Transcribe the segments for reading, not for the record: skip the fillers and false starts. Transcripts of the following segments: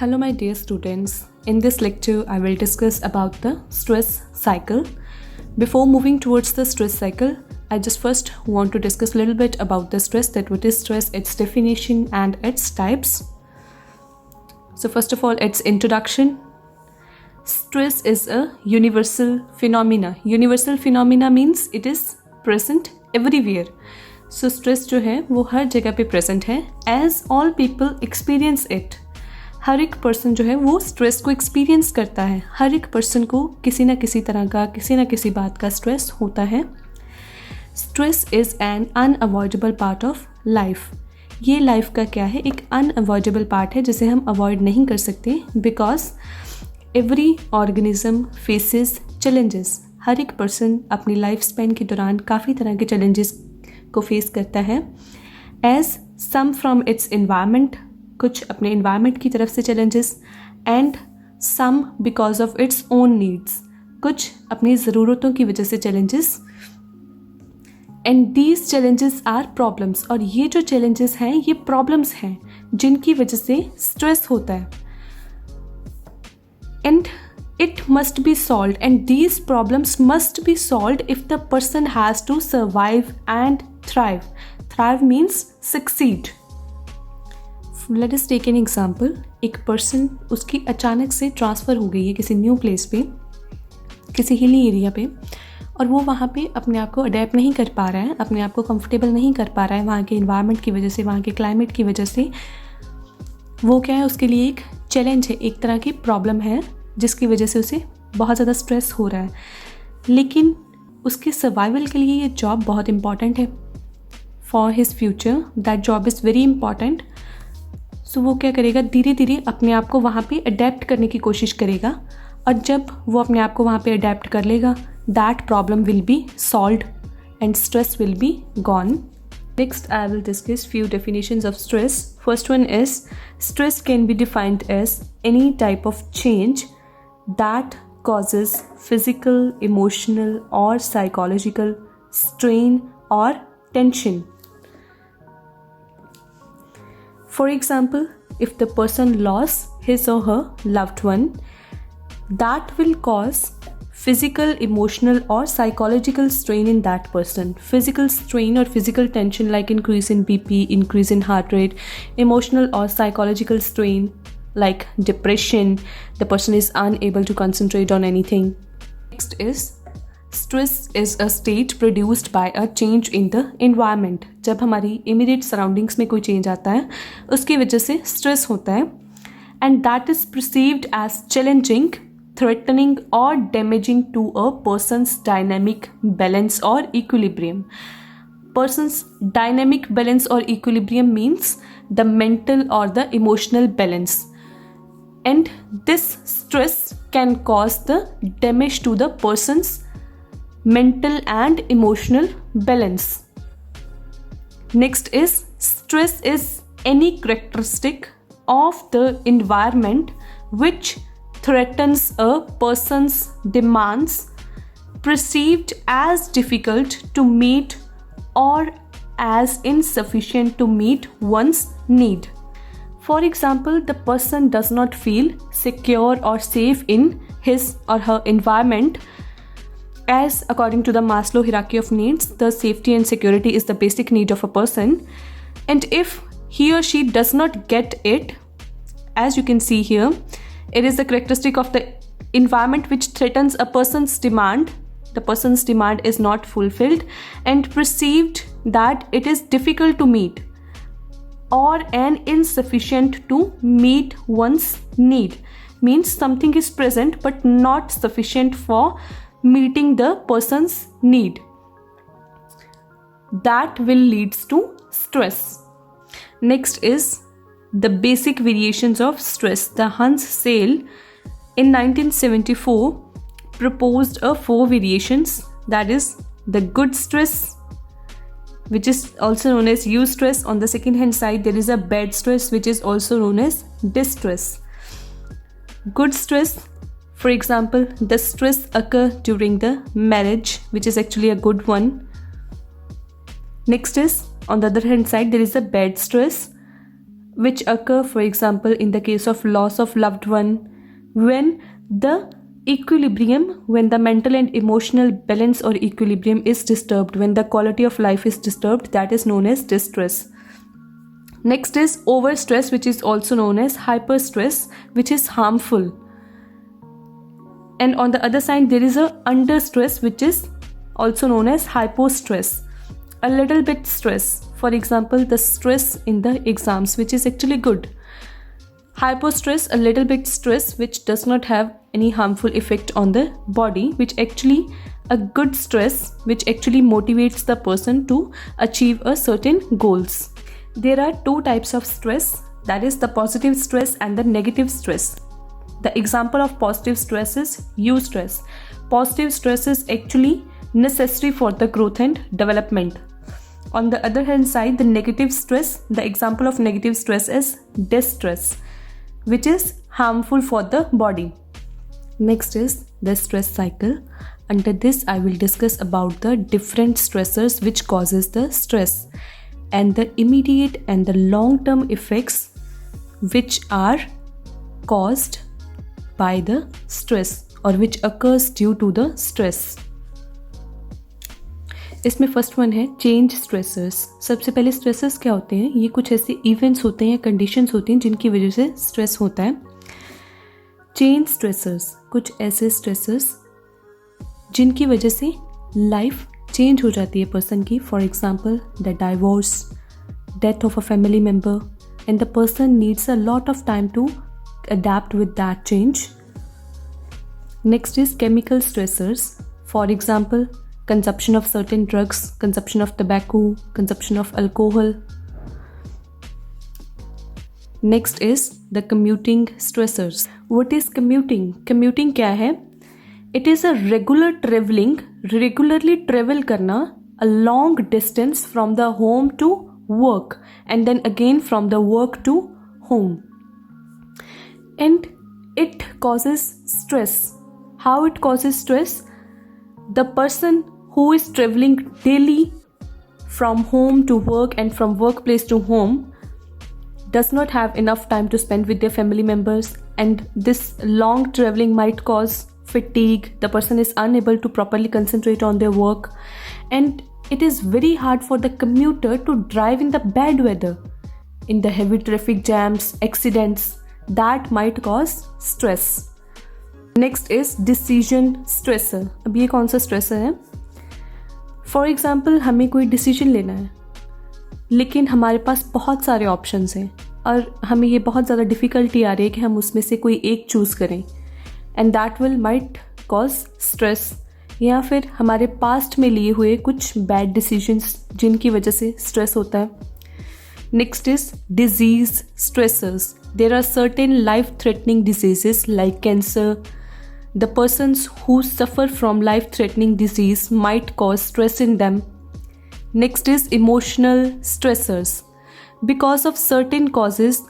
Hello my dear students, in this lecture I will discuss about the stress cycle. Before moving towards the stress cycle, I just first want to discuss a little bit about the stress, that what is stress, its definition and its types. So first of all, its introduction. Stress is a universal phenomena. Universal phenomena means it is present everywhere. So stress जो है वो हर जगह पे present है, as all people experience it. हर एक person जो है वो स्ट्रेस को एक्सपीरियंस करता है. हर एक पर्सन को किसी ना किसी तरह का, किसी ना किसी बात का स्ट्रेस होता है. Stress is an unavoidable part of life. ये लाइफ का क्या है, एक अनअवॉइडेबल पार्ट है जिसे हम अवॉइड नहीं कर सकते, because every organism faces challenges. हर एक पर्सन अपनी लाइफ स्पैन के दौरान काफ़ी तरह के चैलेंजेस को फेस करता है. As some from its environment, कुछ अपने इन्वायरमेंट की तरफ से challenges, and some because of its own needs, कुछ अपनी ज़रूरतों की वजह से challenges. And these challenges are problems, और ये जो चैलेंजेस हैं ये प्रॉब्लम्स हैं जिनकी वजह से स्ट्रेस होता है. And it must be solved, and these problems must be solved if the person has to survive and thrive. Thrive means succeed. Let us take an example. एक पर्सन, उसकी अचानक से ट्रांसफ़र हो गई है किसी न्यू प्लेस पे, किसी हिली एरिया पे, और वो वहाँ पे अपने आप को अडेप्ट नहीं कर पा रहा है, अपने आप को कंफर्टेबल नहीं कर पा रहा है वहाँ के इन्वायरमेंट की वजह से, वहाँ के क्लाइमेट की वजह से. वो क्या है, उसके लिए एक चैलेंज है, एक तरह की प्रॉब्लम है जिसकी वजह से उसे बहुत ज़्यादा स्ट्रेस हो रहा है. लेकिन उसके सर्वाइवल के लिए ये जॉब बहुत इम्पॉर्टेंट है. For his future that job is very important. So वो क्या करेगा, धीरे धीरे अपने आप को वहाँ पे अडेप्ट करने की कोशिश करेगा, और जब वो अपने आप को वहाँ पे अडेप्ट कर लेगा, that problem will be solved and stress will be gone. Next, I will discuss few definitions of stress. First one is, stress can be defined as any type of change that causes physical, emotional or psychological strain or tension. For example, if the person lost his or her loved one, that will cause physical, emotional or psychological strain in that person. Physical strain or physical tension like increase in BP, increase in heart rate. Emotional or psychological strain like depression. The person is unable to concentrate on anything. Next is, stress is a state produced by a change in the environment. जब हमारी immediate surroundings में कोई change आता है, उसकी वजह से stress होता है, and that is perceived as challenging, threatening or damaging to a person's dynamic balance or equilibrium. Person's dynamic balance or equilibrium means the mental or the emotional balance. And this stress can cause the damage to the person's mental and emotional balance. Next is, stress is any characteristic of the environment which threatens a person's demands, perceived as difficult to meet or as insufficient to meet one's need. For example, the person does not feel secure or safe in his or her environment. As according to the Maslow hierarchy of needs, the safety and security is the basic need of a person. And if he or she does not get it, as you can see here, it is the characteristic of the environment which threatens a person's demand. The person's demand is not fulfilled and perceived that it is difficult to meet or an insufficient to meet one's need. Means something is present but not sufficient for meeting the person's need. That will leads to stress. Next is the basic variations of stress. The Hans Sale in 1974 proposed a 4 variations, that is the good stress, which is also known as eustress. On the second hand side, there is a bad stress, which is also known as distress. Good stress, for example, the stress occur during the marriage, which is actually a good one. Next is, on the other hand side, there is a bad stress, which occur, for example, in the case of loss of loved one, when the mental and emotional balance or equilibrium is disturbed, when the quality of life is disturbed, that is known as distress. Next is overstress, which is also known as hyperstress, which is harmful. And on the other side, there is a understress, which is also known as hypostress. A little bit stress, for example, the stress in the exams, which is actually good. Hypostress, a little bit stress, which does not have any harmful effect on the body, which actually a good stress, which actually motivates the person to achieve a certain goals. There are two types of stress, that is the positive stress and the negative stress. The example of positive stress is eustress. Positive stress is actually necessary for the growth and development. On the other hand side, the negative stress, the example of negative stress is distress, which is harmful for the body. Next is the stress cycle. Under this, I will discuss about the different stressors which causes the stress and the immediate and the long-term effects which are caused by the stress or which occurs due to the stress. इसमें first one है change stressors. सबसे पहले stressors क्या होते हैं? ये कुछ ऐसे इवेंट्स होते हैं या कंडीशंस होती हैं जिनकी वजह से स्ट्रेस होता है. चेंज स्ट्रेसर्स, कुछ ऐसे स्ट्रेसर्स जिनकी वजह से लाइफ चेंज हो जाती है पर्सन की. For example the divorce, death of a family member, and the person needs a lot of time to adapt with that change. Next is chemical stressors. For example, consumption of certain drugs, consumption of tobacco, consumption of alcohol. Next is the commuting stressors. What is commuting? Commuting क्या है? It is a regularly travel करना a long distance from the home to work and then again from the work to home. And it causes stress. How it causes stress? The person who is traveling daily from home to work and from workplace to home does not have enough time to spend with their family members, and this long traveling might cause fatigue. The person is unable to properly concentrate on their work, and it is very hard for the commuter to drive in the bad weather, in the heavy traffic jams, accidents. That might cause stress. Next is decision stressor. अब ये कौन सा stressor है? For example, हमें कोई decision लेना है, लेकिन हमारे पास बहुत सारे options हैं और हमें ये बहुत ज़्यादा difficulty आ रही है कि हम उसमें से कोई एक choose करें, and that might cause stress. या फिर हमारे past में लिए हुए कुछ bad decisions जिनकी वजह से stress होता है. Next is disease stressors. There are certain life-threatening diseases like cancer. The persons who suffer from life-threatening disease might cause stress in them. Next is emotional stressors. Because of certain causes,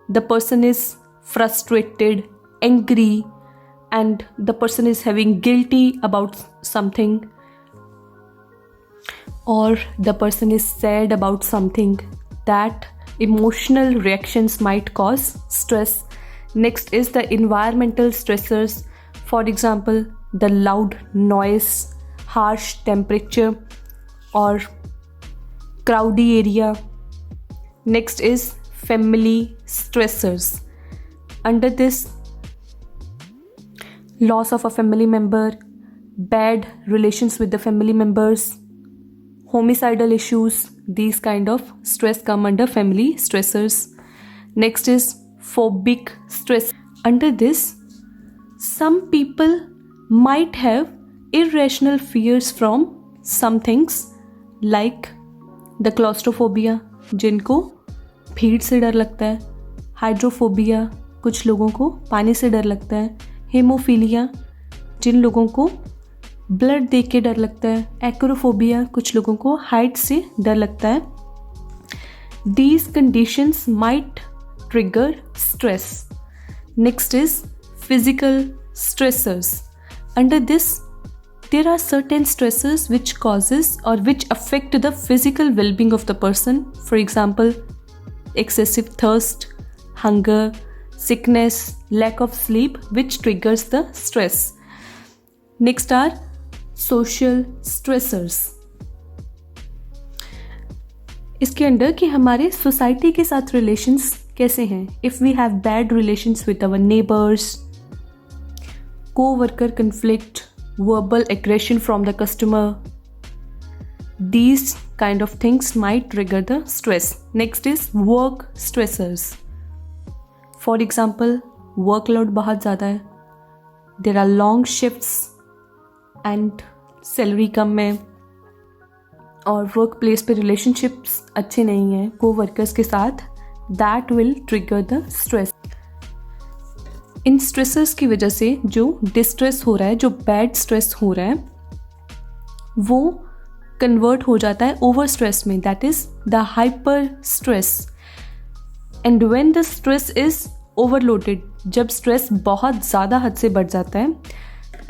the person is frustrated, angry, and the person is having guilty about something, or the person is sad about something. That emotional reactions might cause stress. Next is the environmental stressors. For example, the loud noise, harsh temperature, or crowded area. Next is family stressors. Under this, loss of a family member, bad relations with the family members, homicidal issues, these kind of stress come under family stressors. Next is phobic stress. Under this, some people might have irrational fears from some things like the claustrophobia, जिनको भीड़ से डर लगता है, hydrophobia, कुछ लोगों को पानी से डर लगता है, हेमोफीलिया, जिन लोगों को ब्लड देख के डर लगता है, एक्रोफोबिया, कुछ लोगों को हाइट से डर लगता है. These conditions might trigger stress. Next is physical stressors. Under this, there are certain stressors which causes or which affect the physical well-being of the person. For example, excessive thirst, hunger, sickness, lack of sleep, which triggers the stress. Next are social stressors. इसके under कि हमारे society के साथ relations कैसे हैं. If we have bad relations with our neighbours, co-worker conflict, verbal aggression from the customer, these kind of things might trigger the stress. Next is work stressors. For example, workload बहुत ज़्यादा है, there are long shifts and salary कम है, और work place पे relationships अच्छे नहीं हैं co-workers के साथ, that will trigger the stress. In stressors की वजह से जो डिस्ट्रेस हो रहा है, जो बैड स्ट्रेस हो रहा है, वो कन्वर्ट हो जाता है ओवर स्ट्रेस में, that is the hyper stress. And when the stress is overloaded, जब स्ट्रेस बहुत ज़्यादा हद से बढ़ जाता है,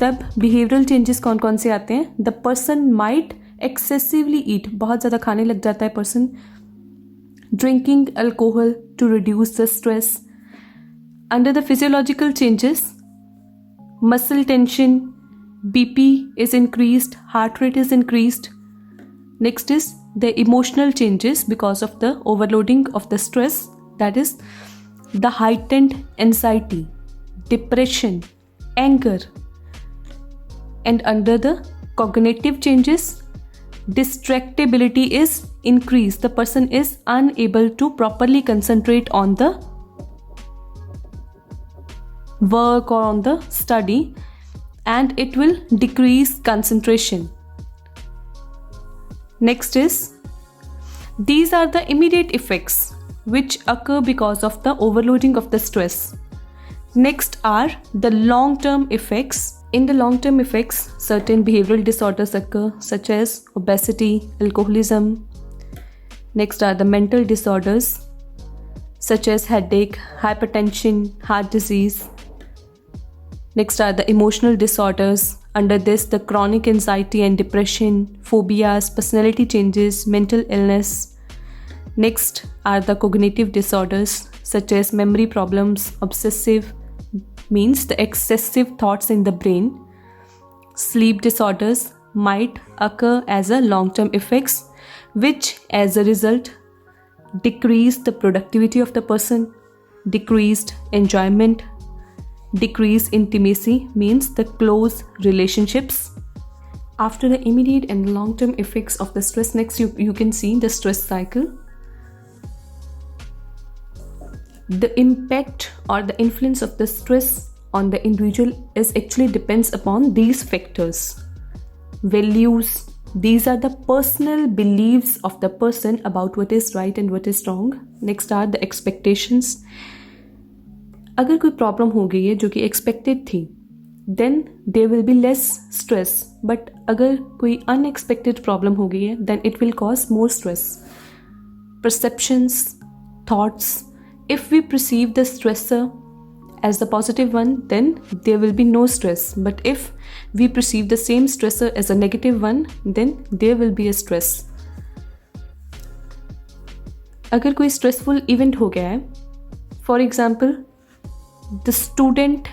तब बिहेवियरल चेंजेस कौन कौन से आते हैं. The person might excessively eat, बहुत ज़्यादा खाने लग जाता है person. Drinking alcohol to reduce the stress. Under the physiological changes, muscle tension, BP is increased, heart rate is increased. Next is the emotional changes because of the overloading of the stress, that is the heightened anxiety, depression, anger. And under the cognitive changes, distractibility is increased. The person is unable to properly concentrate on the work or on the study, and it will decrease concentration. Next is, these are the immediate effects which occur because of the overloading of the stress. Next are the long-term effects. In the long-term effects, certain behavioral disorders occur such as obesity, alcoholism. Next are the mental disorders such as headache, hypertension, heart disease. Next are the emotional disorders. Under this, the chronic anxiety and depression, phobias, personality changes, mental illness. Next are the cognitive disorders such as memory problems, obsessive means the excessive thoughts in the brain. Sleep disorders might occur as a long-term effects, which as a result decrease the productivity of the person, decreased enjoyment, decreased intimacy means the close relationships. After the immediate and long-term effects of the stress, next you can see the stress cycle. The impact or the influence of the stress on the individual is actually depends upon these factors. Values, these are the personal beliefs of the person about what is right and what is wrong. Next are the expectations. अगर कोई problem हो गई है जो कि expected थी, then there will be less stress. But अगर कोई अनएक्सपेक्टेड प्रॉब्लम हो गई है, then it will cause more stress. Perceptions, thoughts. If we perceive the stressor as the positive one, then there will be no stress. But if we perceive the same stressor as a negative one, then there will be a stress. अगर कोई stressful event हो गया है, for example, the student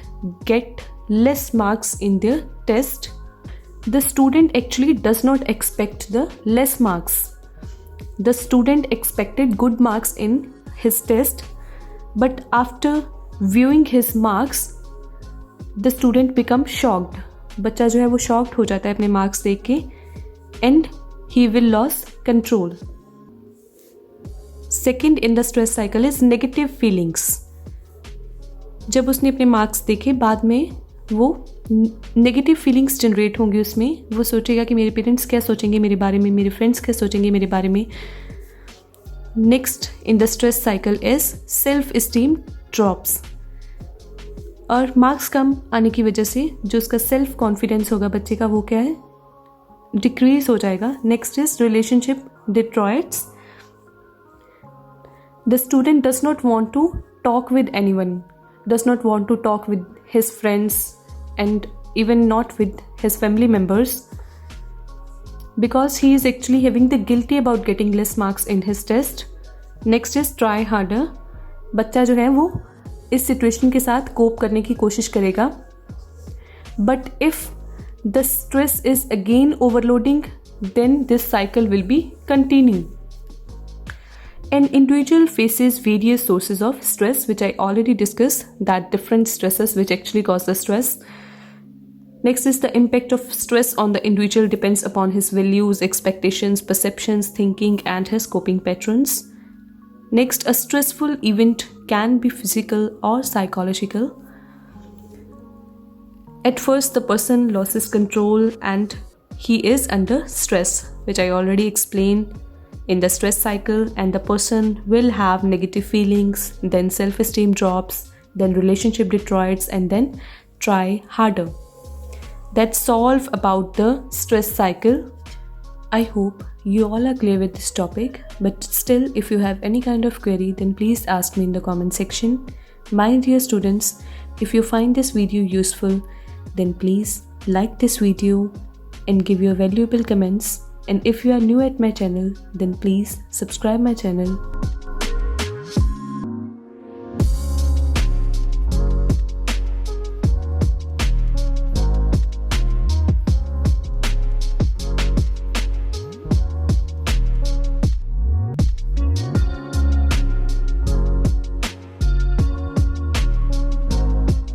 get less marks in their test. The student actually does not expect the less marks. The student expected good marks in his test, but after viewing his marks, the student become shocked. बच्चा जो है वो shocked हो जाता है अपने marks देख के, and he will lose control. Second in the stress cycle is negative feelings. जब उसने अपने मार्क्स देखे, बाद में वो नेगेटिव फीलिंग्स जनरेट होंगी उसमें. वो सोचेगा कि मेरे पेरेंट्स क्या सोचेंगे मेरे बारे में, मेरे फ्रेंड्स क्या सोचेंगे मेरे बारे में. Next in the stress cycle is self esteem drops. और मार्क्स कम आने की वजह से जो उसका सेल्फ कॉन्फिडेंस होगा बच्चे का, वो क्या है, डिक्रीज हो जाएगा. Next is relationship deteriorates. The student does not want to talk with anyone, does not want to talk with his friends and even not with his family members, because he is actually having the guilty about getting less marks in his test. Next is try harder. बच्चा जो है वो इस situation के साथ कोप करने की कोशिश करेगा. But if the stress is again overloading, then this cycle will be continue. An individual faces various sources of stress, which I already discussed, that different stresses which actually cause the stress. Next is the impact of stress on the individual depends upon his values, expectations, perceptions, thinking, and his coping patterns. Next, a stressful event can be physical or psychological. At first, the person loses control and he is under stress, which I already explained in the stress cycle, and the person will have negative feelings, then self-esteem drops, then relationship deteriorates, and then try harder. That's all about the stress cycle. I hope you all are clear with this topic, but still, if you have any kind of query, then please ask me in the comment section. My dear students, if you find this video useful, then please like this video and give your valuable comments. And if you are new at my channel, then please subscribe my channel.